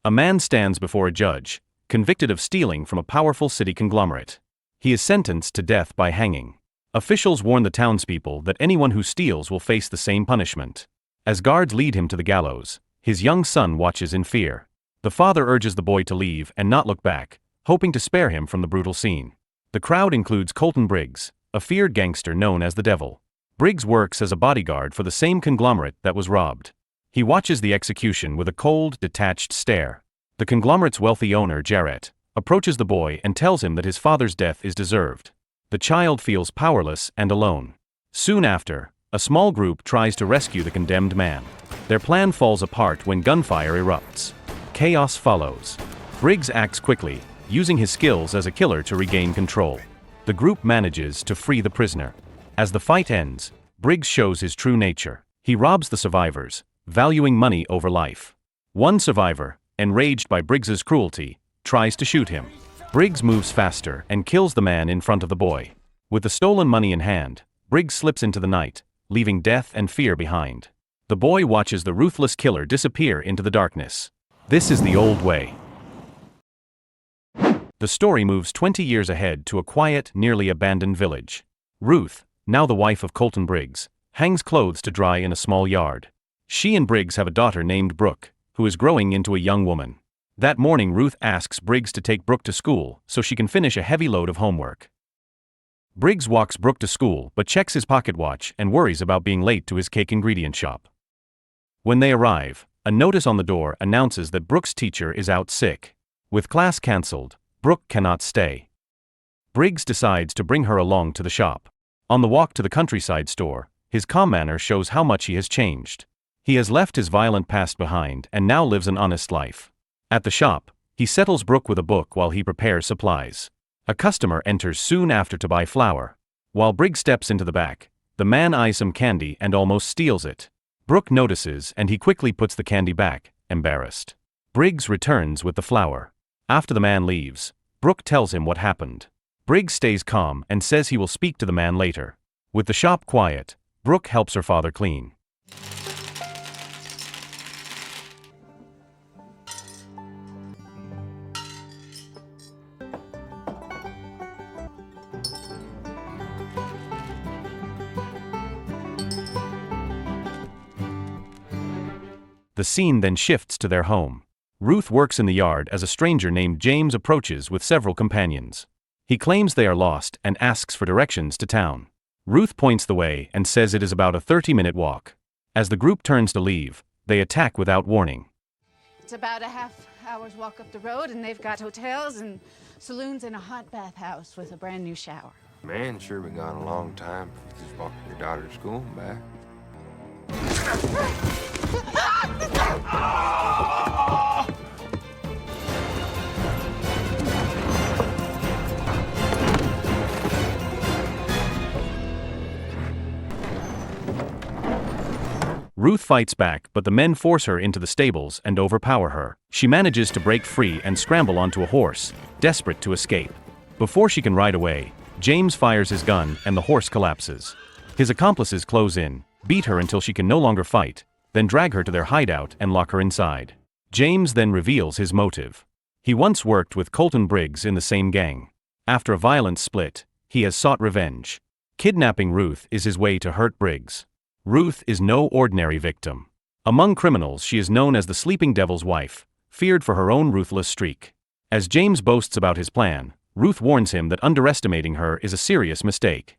A man stands before a judge, convicted of stealing from a powerful city conglomerate. He is sentenced to death by hanging. Officials warn the townspeople that anyone who steals will face the same punishment. As guards lead him to the gallows, his young son watches in fear. The father urges the boy to leave and not look back, hoping to spare him from the brutal scene. The crowd includes Colton Briggs, a feared gangster known as the Devil. Briggs works as a bodyguard for the same conglomerate that was robbed. He watches the execution with a cold, detached stare. The conglomerate's wealthy owner, Jarrett, approaches the boy and tells him that his father's death is deserved. The child feels powerless and alone. Soon after, a small group tries to rescue the condemned man. Their plan falls apart when gunfire erupts. Chaos follows. Briggs acts quickly, using his skills as a killer to regain control. The group manages to free the prisoner. As the fight ends, Briggs shows his true nature. He robs the survivors, valuing money over life. One survivor, enraged by Briggs's cruelty, tries to shoot him. Briggs moves faster and kills the man in front of the boy. With the stolen money in hand, Briggs slips into the night, leaving death and fear behind. The boy watches the ruthless killer disappear into the darkness. This is the old way. The story moves 20 years ahead to a quiet, nearly abandoned village. Ruth, now the wife of Colton Briggs, hangs clothes to dry in a small yard. She and Briggs have a daughter named Brooke, who is growing into a young woman. That morning, Ruth asks Briggs to take Brooke to school so she can finish a heavy load of homework. Briggs walks Brooke to school but checks his pocket watch and worries about being late to his cake ingredient shop. When they arrive, a notice on the door announces that Brooke's teacher is out sick. With class cancelled, Brooke cannot stay. Briggs decides to bring her along to the shop. On the walk to the countryside store, his calm manner shows how much he has changed. He has left his violent past behind and now lives an honest life. At the shop, he settles Brooke with a book while he prepares supplies. A customer enters soon after to buy flour. While Briggs steps into the back, the man eyes some candy and almost steals it. Brooke notices and he quickly puts the candy back, embarrassed. Briggs returns with the flour. After the man leaves, Brooke tells him what happened. Briggs stays calm and says he will speak to the man later. With the shop quiet, Brooke helps her father clean. The scene then shifts to their home. Ruth works in the yard as a stranger named James approaches with several companions. He claims they are lost and asks for directions to town. Ruth points the way and says it is about a 30-minute walk. As the group turns to leave, they attack without warning. It's about a half-hour's walk up the road, and they've got hotels and saloons and a hot bathhouse with a brand new shower. Man, sure been gone a long time if you just walking your daughter to school and back. Ruth fights back, but the men force her into the stables and overpower her. She manages to break free and scramble onto a horse, desperate to escape. Before she can ride away, James fires his gun and the horse collapses. His accomplices close in, beat her until she can no longer fight, then drag her to their hideout and lock her inside. James then reveals his motive. He once worked with Colton Briggs in the same gang. After a violent split, he has sought revenge. Kidnapping Ruth is his way to hurt Briggs. Ruth is no ordinary victim. Among criminals, she is known as the Sleeping Devil's wife, feared for her own ruthless streak. As James boasts about his plan, Ruth warns him that underestimating her is a serious mistake.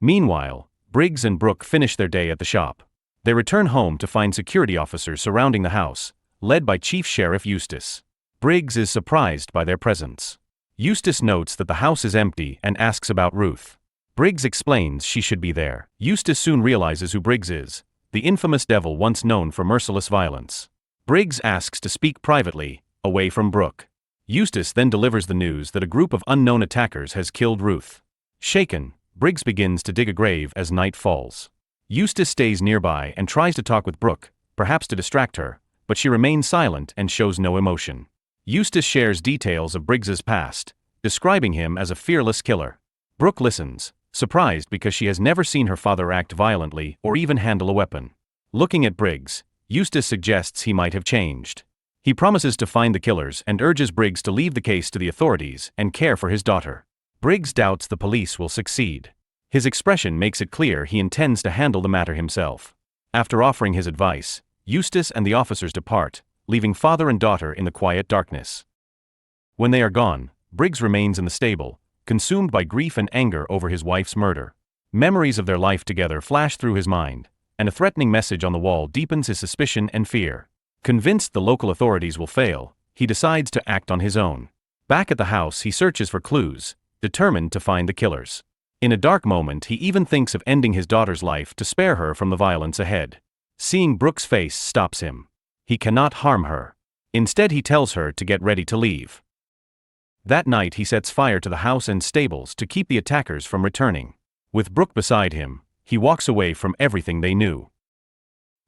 Meanwhile, Briggs and Brooke finish their day at the shop. They return home to find security officers surrounding the house, led by Chief Sheriff Eustace. Briggs is surprised by their presence. Eustace notes that the house is empty and asks about Ruth. Briggs explains she should be there. Eustace soon realizes who Briggs is, the infamous devil once known for merciless violence. Briggs asks to speak privately, away from Brooke. Eustace then delivers the news that a group of unknown attackers has killed Ruth. Shaken, Briggs begins to dig a grave as night falls. Eustace stays nearby and tries to talk with Brooke, perhaps to distract her, but she remains silent and shows no emotion. Eustace shares details of Briggs's past, describing him as a fearless killer. Brooke listens, surprised because she has never seen her father act violently or even handle a weapon. Looking at Briggs, Eustace suggests he might have changed. He promises to find the killers and urges Briggs to leave the case to the authorities and care for his daughter. Briggs doubts the police will succeed. His expression makes it clear he intends to handle the matter himself. After offering his advice, Eustace and the officers depart, leaving father and daughter in the quiet darkness. When they are gone, Briggs remains in the stable, consumed by grief and anger over his wife's murder. Memories of their life together flash through his mind, and a threatening message on the wall deepens his suspicion and fear. Convinced the local authorities will fail, he decides to act on his own. Back at the house, he searches for clues, determined to find the killers. In a dark moment, he even thinks of ending his daughter's life to spare her from the violence ahead. Seeing Brooke's face stops him. He cannot harm her. Instead, he tells her to get ready to leave. That night, he sets fire to the house and stables to keep the attackers from returning. With Brooke beside him, he walks away from everything they knew.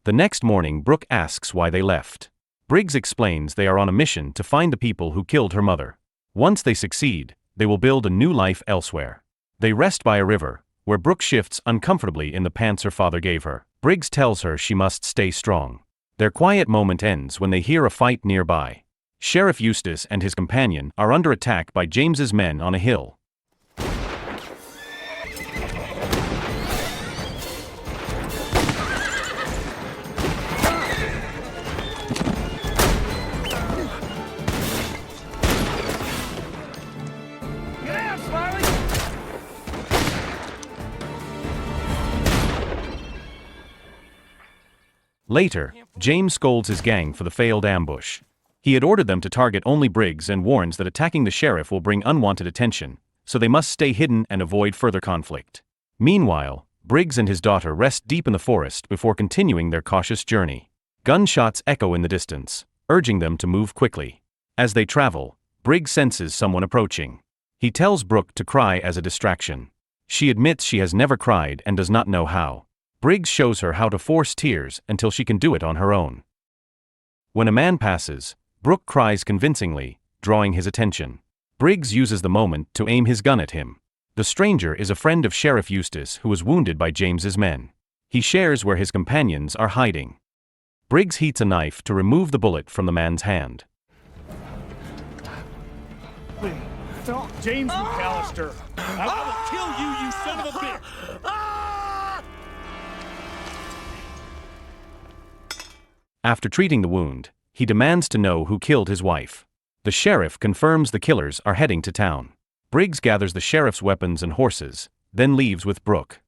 The next morning, Brooke asks why they left. Briggs explains they are on a mission to find the people who killed her mother. Once they succeed, they will build a new life elsewhere. They rest by a river, where Brooke shifts uncomfortably in the pants her father gave her. Briggs tells her she must stay strong. Their quiet moment ends when they hear a fight nearby. Sheriff Eustace and his companion are under attack by James's men on a hill. Later, James scolds his gang for the failed ambush. He had ordered them to target only Briggs and warns that attacking the sheriff will bring unwanted attention, so they must stay hidden and avoid further conflict. Meanwhile, Briggs and his daughter rest deep in the forest before continuing their cautious journey. Gunshots echo in the distance, urging them to move quickly. As they travel, Briggs senses someone approaching. He tells Brooke to cry as a distraction. She admits she has never cried and does not know how. Briggs shows her how to force tears until she can do it on her own. When a man passes, Brooke cries convincingly, drawing his attention. Briggs uses the moment to aim his gun at him. The stranger is a friend of Sheriff Eustace who was wounded by James's men. He shares where his companions are hiding. Briggs heats a knife to remove the bullet from the man's hand. Wait, no, James McAllister. I will kill you, you son of a bitch! After treating the wound, he demands to know who killed his wife. The sheriff confirms the killers are heading to town. Briggs gathers the sheriff's weapons and horses, then leaves with Brooke.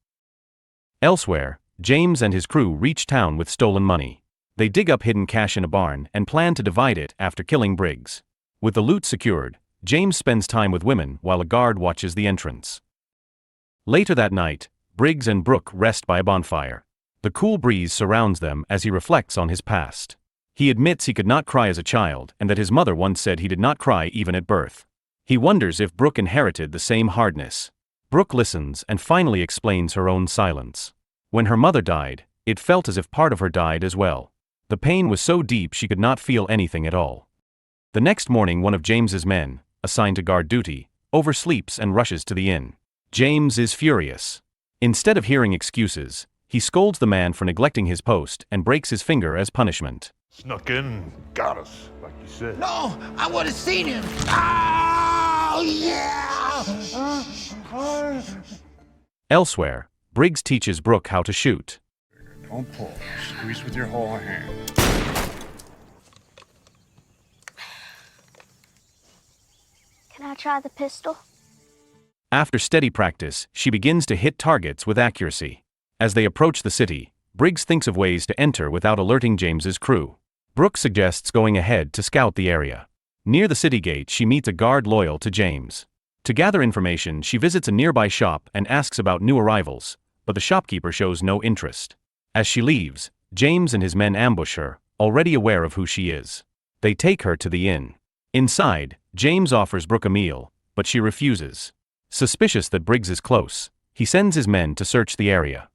Elsewhere, James and his crew reach town with stolen money. They dig up hidden cash in a barn and plan to divide it after killing Briggs. With the loot secured, James spends time with women while a guard watches the entrance. Later that night, Briggs and Brooke rest by a bonfire. The cool breeze surrounds them as he reflects on his past. He admits he could not cry as a child and that his mother once said he did not cry even at birth. He wonders if Brooke inherited the same hardness. Brooke listens and finally explains her own silence. When her mother died, it felt as if part of her died as well. The pain was so deep she could not feel anything at all. The next morning, one of James's men, assigned to guard duty, oversleeps and rushes to the inn. James is furious. Instead of hearing excuses, he scolds the man for neglecting his post and breaks his finger as punishment. Snuck in, got us, like you said. No, I would have seen him. Oh, yeah! Elsewhere, Briggs teaches Brooke how to shoot. Don't pull. Squeeze with your whole hand. Can I try the pistol? After steady practice, she begins to hit targets with accuracy. As they approach the city, Briggs thinks of ways to enter without alerting James's crew. Brooke suggests going ahead to scout the area. Near the city gate, she meets a guard loyal to James. To gather information, she visits a nearby shop and asks about new arrivals, but the shopkeeper shows no interest. As she leaves, James and his men ambush her, already aware of who she is. They take her to the inn. Inside, James offers Brooke a meal, but she refuses. Suspicious that Briggs is close, he sends his men to search the area.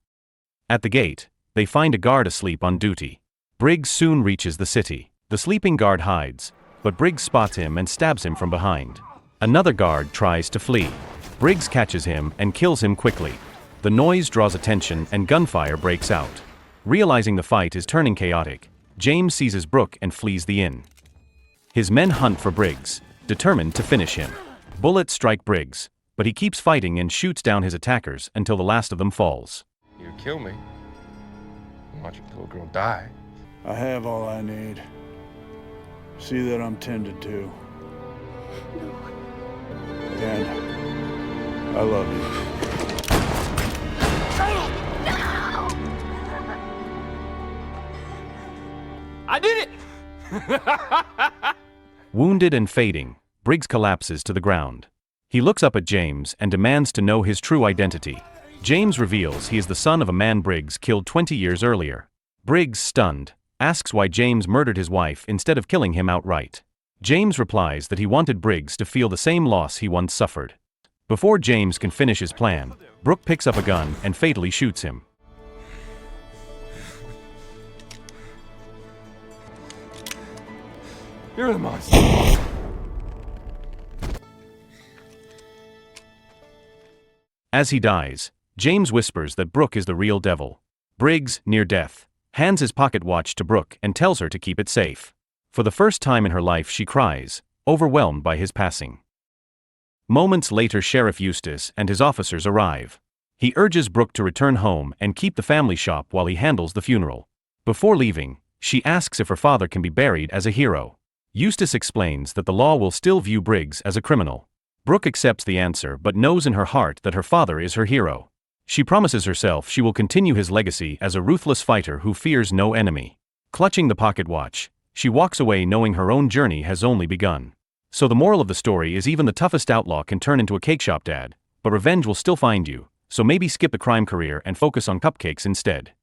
At the gate, they find a guard asleep on duty. Briggs soon reaches the city. The sleeping guard hides, but Briggs spots him and stabs him from behind. Another guard tries to flee. Briggs catches him and kills him quickly. The noise draws attention and gunfire breaks out. Realizing the fight is turning chaotic, James seizes Brooke and flees the inn. His men hunt for Briggs, determined to finish him. Bullets strike Briggs, but he keeps fighting and shoots down his attackers until the last of them falls. You kill me. Watch your little girl die. I have all I need. See that I'm tended to. And I love you. I did it! Wounded and fading, Briggs collapses to the ground. He looks up at James and demands to know his true identity. James reveals he is the son of a man Briggs killed 20 years earlier. Briggs, stunned, asks why James murdered his wife instead of killing him outright. James replies that he wanted Briggs to feel the same loss he once suffered. Before James can finish his plan, Brooke picks up a gun and fatally shoots him. You're the monster. As he dies, James whispers that Brooke is the real devil. Briggs, near death, hands his pocket watch to Brooke and tells her to keep it safe. For the first time in her life she cries, overwhelmed by his passing. Moments later, Sheriff Eustace and his officers arrive. He urges Brooke to return home and keep the family shop while he handles the funeral. Before leaving, she asks if her father can be buried as a hero. Eustace explains that the law will still view Briggs as a criminal. Brooke accepts the answer but knows in her heart that her father is her hero. She promises herself she will continue his legacy as a ruthless fighter who fears no enemy. Clutching the pocket watch, she walks away knowing her own journey has only begun. So the moral of the story is even the toughest outlaw can turn into a cake shop dad, but revenge will still find you, so maybe skip the crime career and focus on cupcakes instead.